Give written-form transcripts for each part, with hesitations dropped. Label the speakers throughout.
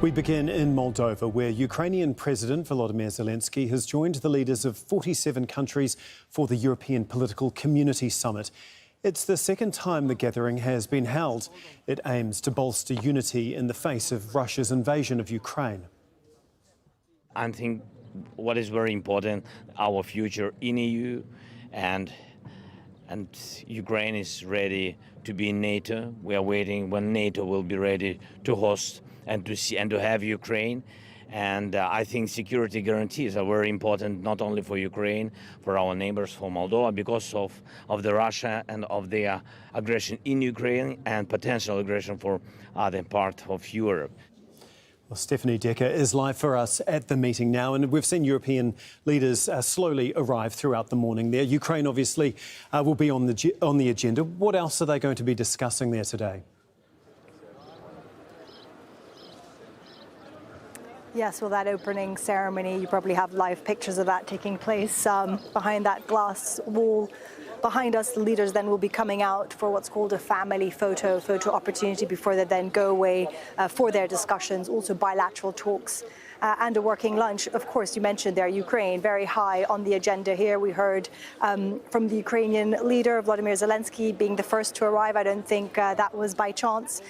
Speaker 1: We begin in Moldova, where Ukrainian President Volodymyr Zelenskyy has joined the leaders of 47 countries for the European Political Community Summit. It's the second time the gathering has been held. It aims to bolster unity in the face of Russia's invasion of Ukraine.
Speaker 2: I think what is very important, our future in EU, and Ukraine is ready to be in NATO. We are waiting when NATO will be ready to host and to have Ukraine. And I think security guarantees are very important, not only for Ukraine, for our neighbors, for Moldova, because of the Russia and of their aggression in Ukraine and potential aggression for other part of Europe.
Speaker 1: Well, Stephanie Decker is live for us at the meeting now, and we've seen European leaders slowly arrive throughout the morning there. Ukraine obviously will be on the agenda. What else are they going to be discussing there today?
Speaker 3: Yes, well, that opening ceremony, you probably have live pictures of that taking place behind that glass wall. Behind us, the leaders then will be coming out for what's called a family photo opportunity before they then go away for their discussions, also bilateral talks. And a working lunch. Of course, you mentioned there Ukraine, very high on the agenda here. We heard from the Ukrainian leader, Volodymyr Zelenskyy, being the first to arrive. I don't think that was by chance,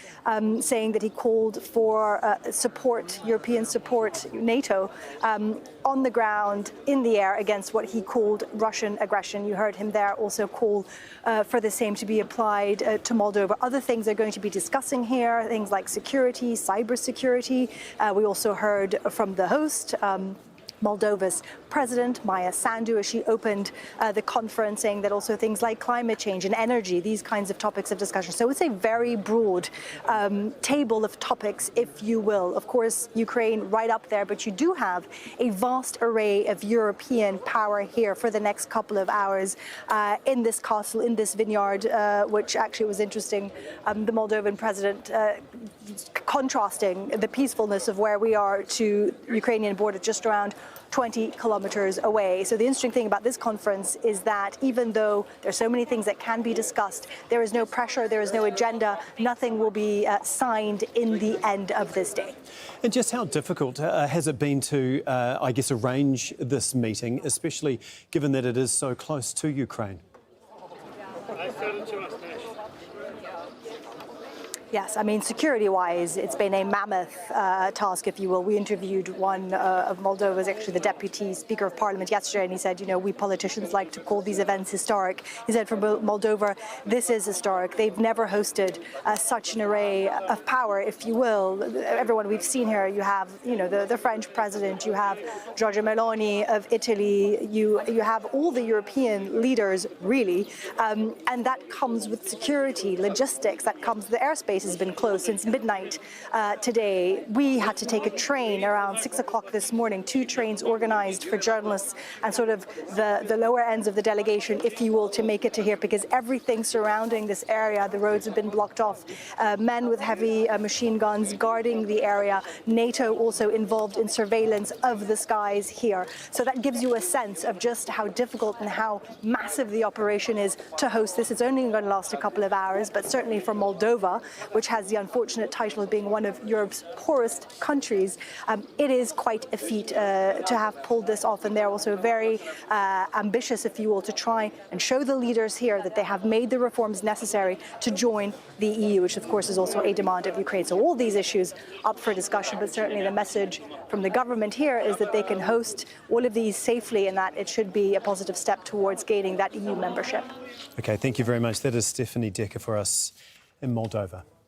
Speaker 3: saying that he called for support, European support, NATO, on the ground, in the air, against what he called Russian aggression. You heard him there also call for the same to be applied to Moldova. Other things they're going to be discussing here, things like security, cybersecurity. We also heard from the host, Moldova's president, Maia Sandu, as she opened the conference, saying that also things like climate change and energy, these kinds of topics of discussion. So it's a very broad table of topics, if you will. Of course, Ukraine right up there, but you do have a vast array of European power here for the next couple of hours in this castle, in this vineyard, which actually was interesting. The Moldovan president contrasting the peacefulness of where we are to Ukrainian border, just around 20 kilometers away. So the interesting thing about this conference is that even though there's so many things that can be discussed, there is no pressure, there is no agenda, nothing will be signed in the end of this day.
Speaker 1: And just how difficult has it been to, I guess, arrange this meeting, especially given that it is so close to Ukraine?
Speaker 3: Yes, I mean, security-wise, it's been a mammoth task, if you will. We interviewed one of Moldova's, actually the Deputy Speaker of Parliament yesterday, and he said, you know, we politicians like to call these events historic. He said for Moldova, this is historic. They've never hosted such an array of power, if you will. Everyone we've seen here, you have, you know, the French president, you have Giorgia Meloni of Italy, you have all the European leaders, really, and that comes with security, logistics, that comes with the airspace. Has been closed since midnight today. We had to take a train around 6 o'clock this morning, 2 trains organized for journalists and sort of the lower ends of the delegation, if you will, to make it to here, because everything surrounding this area, the roads have been blocked off, men with heavy machine guns guarding the area, NATO also involved in surveillance of the skies here. So that gives you a sense of just how difficult and how massive the operation is to host this. It's only going to last a couple of hours, but certainly for Moldova, which has the unfortunate title of being one of Europe's poorest countries, it is quite a feat to have pulled this off. And they're also very ambitious, if you will, to try and show the leaders here that they have made the reforms necessary to join the EU, which of course is also a demand of Ukraine. So all these issues up for discussion, but certainly the message from the government here is that they can host all of these safely and that it should be a positive step towards gaining that EU membership.
Speaker 1: Okay, thank you very much. That is Stephanie Decker for us in Moldova.